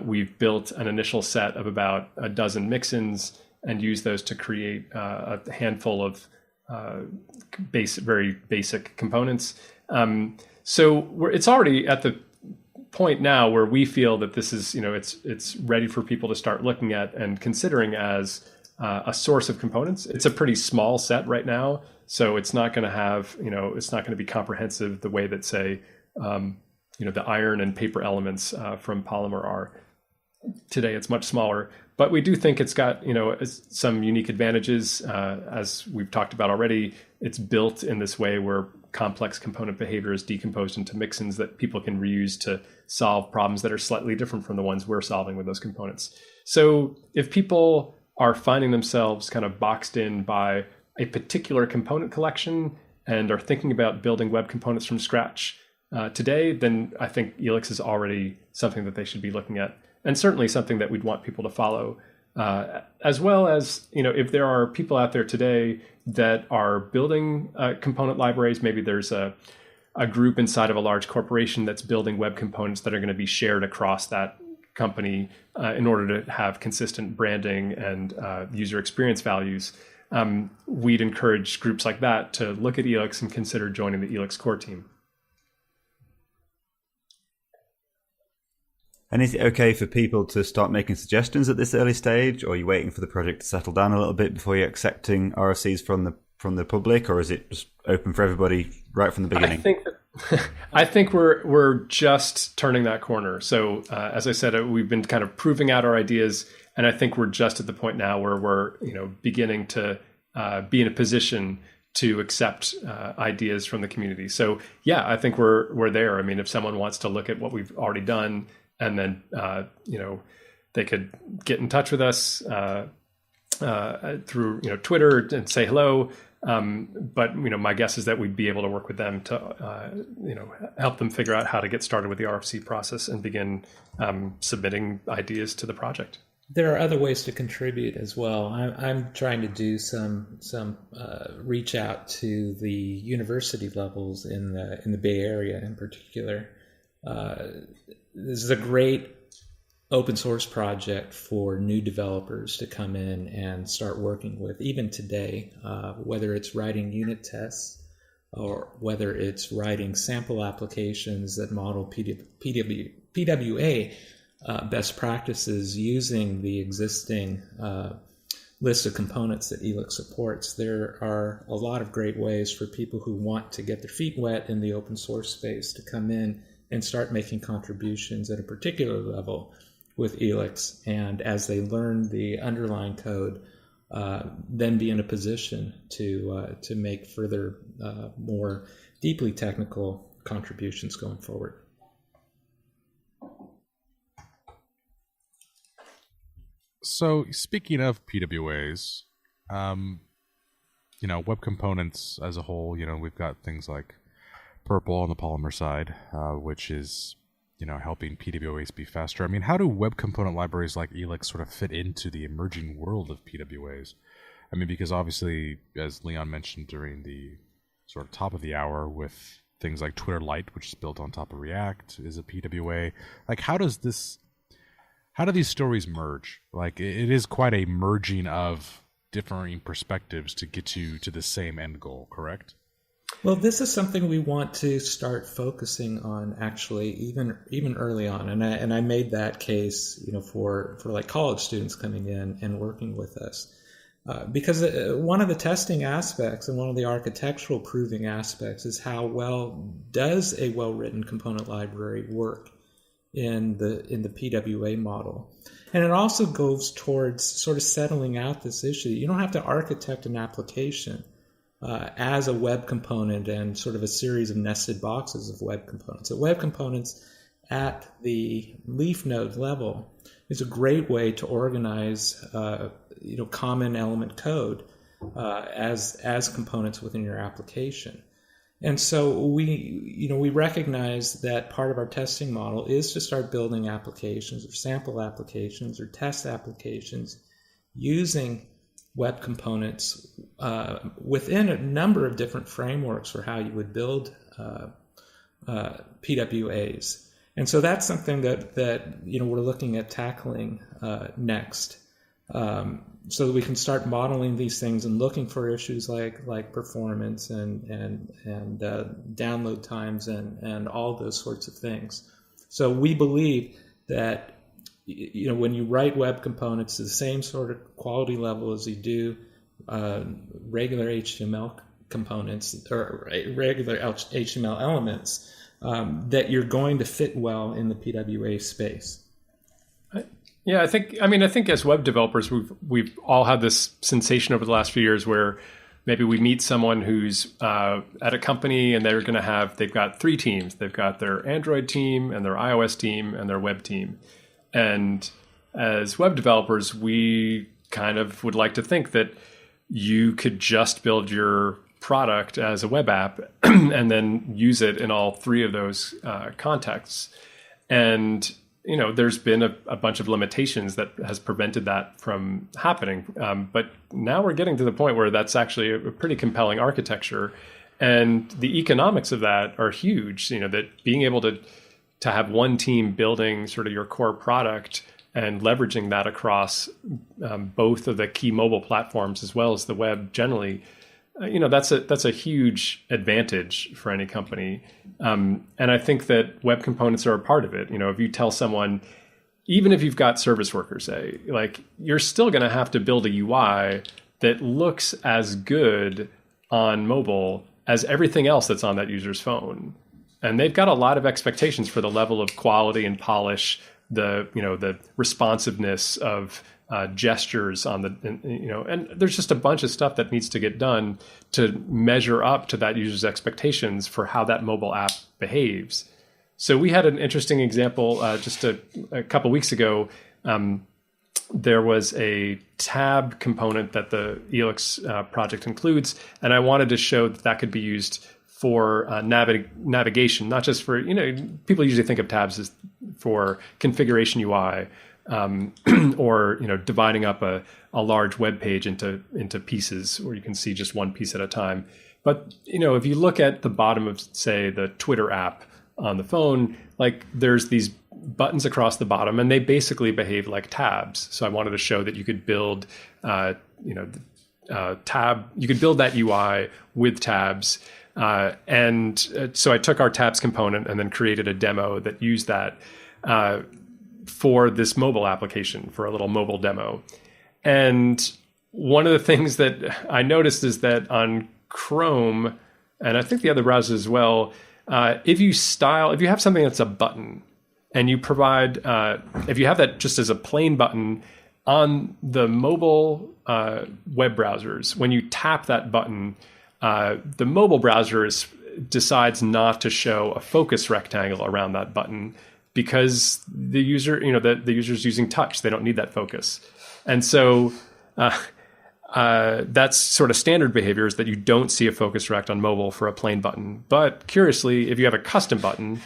We've built an initial set of about a dozen mixins and used those to create a handful of very basic components. So it's already at the point now where we feel that this is, it's ready for people to start looking at and considering as a source of components. It's a pretty small set right now, so it's not going to have, it's not going to be comprehensive the way that, say, the iron and paper elements from Polymer are. Today it's much smaller, but we do think it's got, some unique advantages. As we've talked about already, it's built in this way where complex component behavior is decomposed into mixins that people can reuse to solve problems that are slightly different from the ones we're solving with those components. So if people are finding themselves kind of boxed in by a particular component collection and are thinking about building web components from scratch today, then I think Elix is already something that they should be looking at, and certainly something that we'd want people to follow. As well as, if there are people out there today that are building component libraries, maybe there's a group inside of a large corporation that's building web components that are going to be shared across that company in order to have consistent branding and user experience values. We'd encourage groups like that to look at Elix and consider joining the Elix core team. And is it okay for people to start making suggestions at this early stage, or are you waiting for the project to settle down a little bit before you're accepting RFCs from the public, or is it just open for everybody right from the beginning? I think we're just turning that corner. So as I said, we've been kind of proving out our ideas, and I think we're just at the point now where we're beginning to be in a position to accept ideas from the community. So yeah, I think we're there. I mean, if someone wants to look at what we've already done, and then they could get in touch with us through Twitter and say hello. But my guess is that we'd be able to work with them to help them figure out how to get started with the RFC process and begin submitting ideas to the project. There are other ways to contribute as well. I'm trying to do some reach out to the university levels in the Bay Area in particular. This is a great open source project for new developers to come in and start working with, even today, whether it's writing unit tests or whether it's writing sample applications that model PWA best practices using the existing list of components that Elix supports. There are a lot of great ways for people who want to get their feet wet in the open source space to come in and start making contributions at a particular level with Elix, and as they learn the underlying code, then be in a position to make further, more deeply technical contributions going forward. So speaking of PWAs, web components as a whole, we've got things like purple on the polymer side, which is, helping PWAs be faster. I mean, how do web component libraries like Elix sort of fit into the emerging world of PWAs? I mean, because obviously, as Leon mentioned during the sort of top of the hour, with things like Twitter Lite, which is built on top of React, is a PWA. Like, how do these stories merge? Like, it is quite a merging of differing perspectives to get you to the same end goal, correct? Well, this is something we want to start focusing on, actually, even early on, and I made that case, for like college students coming in and working with us, because one of the testing aspects and one of the architectural proving aspects is how well does a well-written component library work in the PWA model. And it also goes towards sort of settling out this issue. You don't have to architect an application as a web component and sort of a series of nested boxes of web components. So web components at the leaf node level is a great way to organize common element code as components within your application. And so we recognize that part of our testing model is to start building applications or sample applications or test applications using web components within a number of different frameworks for how you would build PWAs. And so that's something that we're looking at tackling next, so that we can start modeling these things and looking for issues like performance and download times and all those sorts of things. So we believe that when you write web components to the same sort of quality level as you do regular HTML components or regular HTML elements, that you're going to fit well in the PWA space. Yeah, I think as web developers, we've all had this sensation over the last few years where maybe we meet someone who's at a company and they've got three teams. They've got their Android team and their iOS team and their web team. And as web developers, we kind of would like to think that you could just build your product as a web app and then use it in all three of those contexts. And there's been a bunch of limitations that has prevented that from happening. But now we're getting to the point where that's actually a pretty compelling architecture. And the economics of that are huge, that being able to have one team building sort of your core product and leveraging that across both of the key mobile platforms as well as the web generally, that's a huge advantage for any company. And I think that web components are a part of it. If you tell someone, even if you've got service workers, say, like, you're still going to have to build a UI that looks as good on mobile as everything else that's on that user's phone. And they've got a lot of expectations for the level of quality and polish, the responsiveness of gestures on and there's just a bunch of stuff that needs to get done to measure up to that user's expectations for how that mobile app behaves. So we had an interesting example just a couple weeks ago. There was a tab component that the Elix project includes, and I wanted to show that could be used for navigation, not just for, people usually think of tabs as for configuration UI, or dividing up a large web page into pieces where you can see just one piece at a time. But if you look at the bottom of, say, the Twitter app on the phone, like, there's these buttons across the bottom, and they basically behave like tabs. So I wanted to show that you could build tab. You could build that UI with tabs. So I took our tabs component and then created a demo that used that for this mobile application, for a little mobile demo. And one of the things that I noticed is that on Chrome, and I think the other browsers as well, if you have something that's a button, and you provide, if you have that just as a plain button on the mobile web browsers, when you tap that button, the mobile browser decides not to show a focus rectangle around that button because the user, the user's using touch. They don't need that focus. And so that's sort of standard behavior, is that you don't see a focus rect on mobile for a plain button. But curiously, if you have a custom button,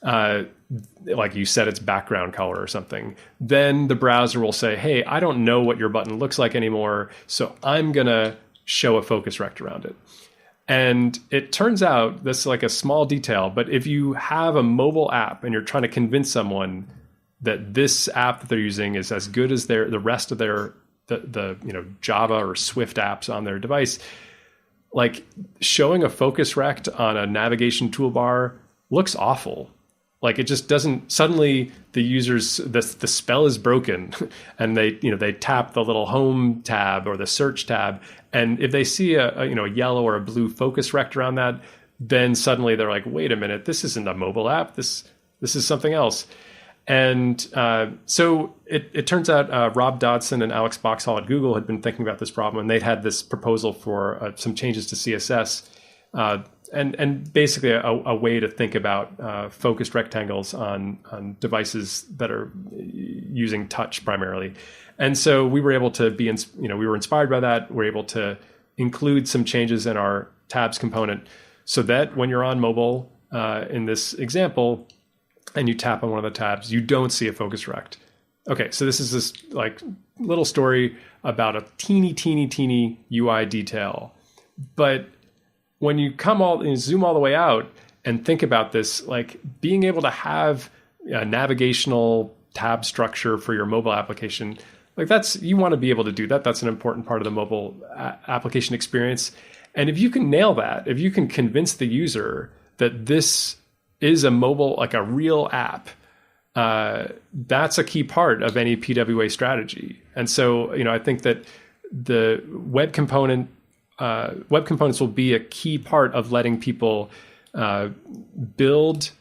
like you set its background color or something, then the browser will say, hey, I don't know what your button looks like anymore, so I'm going to show a focus rect around it. And it turns out, that's like a small detail, but if you have a mobile app and you're trying to convince someone that this app that they're using is as good as the rest of their Java or Swift apps on their device, like showing a focus rect on a navigation toolbar looks awful. Like it just doesn't, suddenly the users, the spell is broken and they tap the little home tab or the search tab. And if they see a yellow or a blue focus rect around that, then suddenly they're like, wait a minute, this isn't a mobile app. This is something else. And so it turns out Rob Dodson and Alex Boxhall at Google had been thinking about this problem, and they'd had this proposal for some changes to CSS. And basically a way to think about focused rectangles on devices that are using touch primarily. And so we were able to we were inspired by that. We're able to include some changes in our tabs component so that when you're on mobile, in this example, and you tap on one of the tabs, you don't see a focus rect. Okay, so this is this like little story about a teeny UI detail. But when you zoom all the way out and think about this, like being able to have a navigational tab structure for your mobile application, like you want to be able to do that. That's an important part of the mobile application experience. And if you can nail that, if you can convince the user that this is a mobile, like a real app, that's a key part of any PWA strategy. And so, I think that the web components will be a key part of letting people build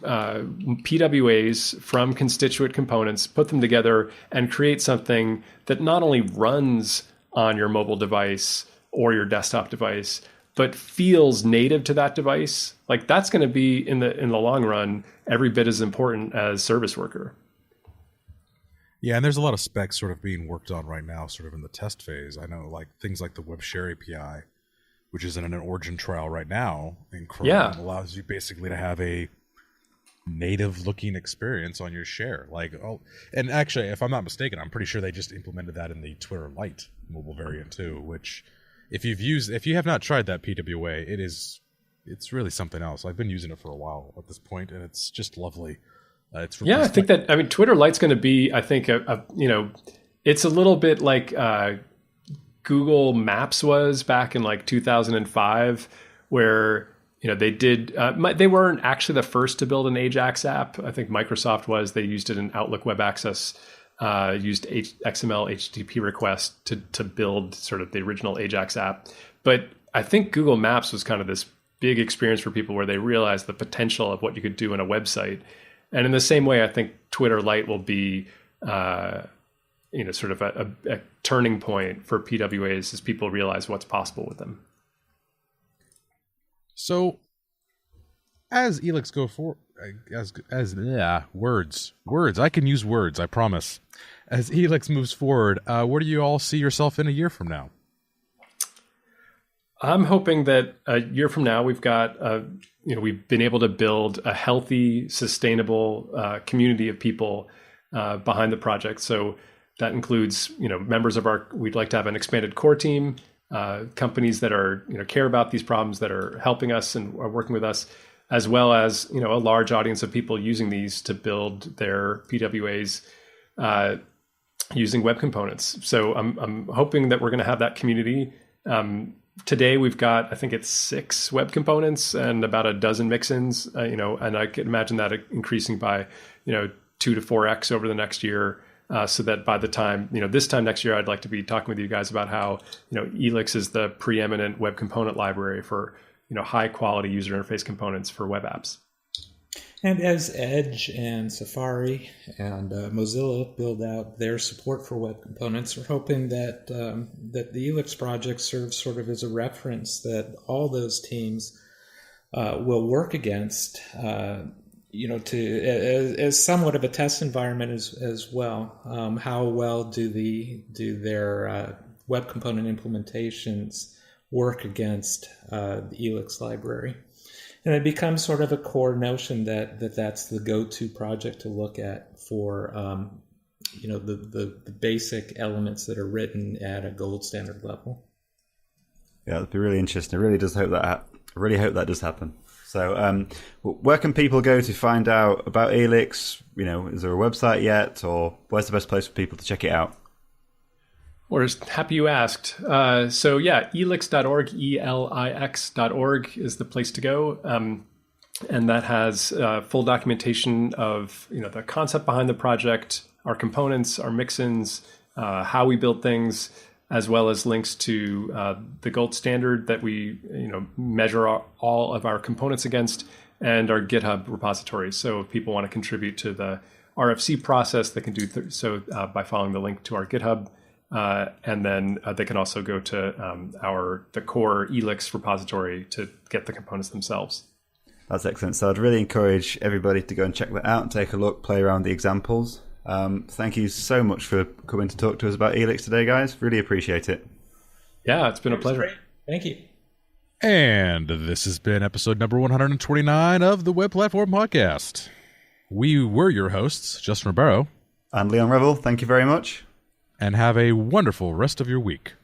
PWAs from constituent components, put them together, and create something that not only runs on your mobile device or your desktop device, but feels native to that device. Like that's going to be in the long run every bit as important as service worker. Yeah, and there's a lot of specs sort of being worked on right now, sort of in the test phase. I know like things like the Web Share API, which is in an origin trial right now in Chrome, allows you basically to have a native looking experience on your share. And actually, if I'm not mistaken, I'm pretty sure they just implemented that in the Twitter Lite mobile variant too, which if you have not tried that PWA, it's really something else. I've been using it for a while at this point, and it's just lovely. I think Twitter Lite's going to be, I think, it's a little bit like Google Maps was back in like 2005, where they did. They weren't actually the first to build an Ajax app. I think Microsoft was. They used it in Outlook Web Access. Used XML HTTP request to build sort of the original Ajax app. But I think Google Maps was kind of this big experience for people where they realized the potential of what you could do in a website. And in the same way, I think Twitter Lite will be, sort of a turning point for PWAs as people realize what's possible with them. So, as Elix go forward, words. I can use words, I promise. As Elix moves forward, where do you all see yourself in a year from now? I'm hoping that a year from now we've got, we've been able to build a healthy, sustainable community of people behind the project. So that includes, members of we'd like to have an expanded core team, companies that are, care about these problems, that are helping us and are working with us, as well as, a large audience of people using these to build their PWAs using web components. So I'm hoping that we're going to have that community. Today we've got, I think it's 6 web components and about a dozen mixins, and I can imagine that increasing by, 2 to 4x over the next year. So that by the time, this time next year, I'd like to be talking with you guys about how, Elix is the preeminent web component library for, high quality user interface components for web apps. And as Edge and Safari and Mozilla build out their support for web components, we're hoping that that the Elix project serves sort of as a reference that all those teams will work against, as somewhat of a test environment as well. How well do their web component implementations work against the Elix library. And it becomes sort of a core notion that's the go-to project to look at for the basic elements that are written at a gold standard level. Yeah, that'd be really interesting. I really hope that does happen. So, where can people go to find out about Elix? Is there a website yet, or where's the best place for people to check it out? We're happy you asked. Elix.org, elix.org is the place to go. And that has full documentation of the concept behind the project, our components, our mixins, how we build things, as well as links to the gold standard that we measure all of our components against, and our GitHub repository. So if people want to contribute to the RFC process, they can do so by following the link to our GitHub. And then they can also go to the core Elix repository to get the components themselves. That's excellent. So I'd really encourage everybody to go and check that out and take a look, play around the examples. Thank you so much for coming to talk to us about Elix today, guys. Really appreciate it. Yeah, it's been a pleasure. Great. Thank you. And this has been episode number 129 of the Web Platform Podcast. We were your hosts, Justin Ribeiro And Leon Revill. Thank you very much. And have a wonderful rest of your week.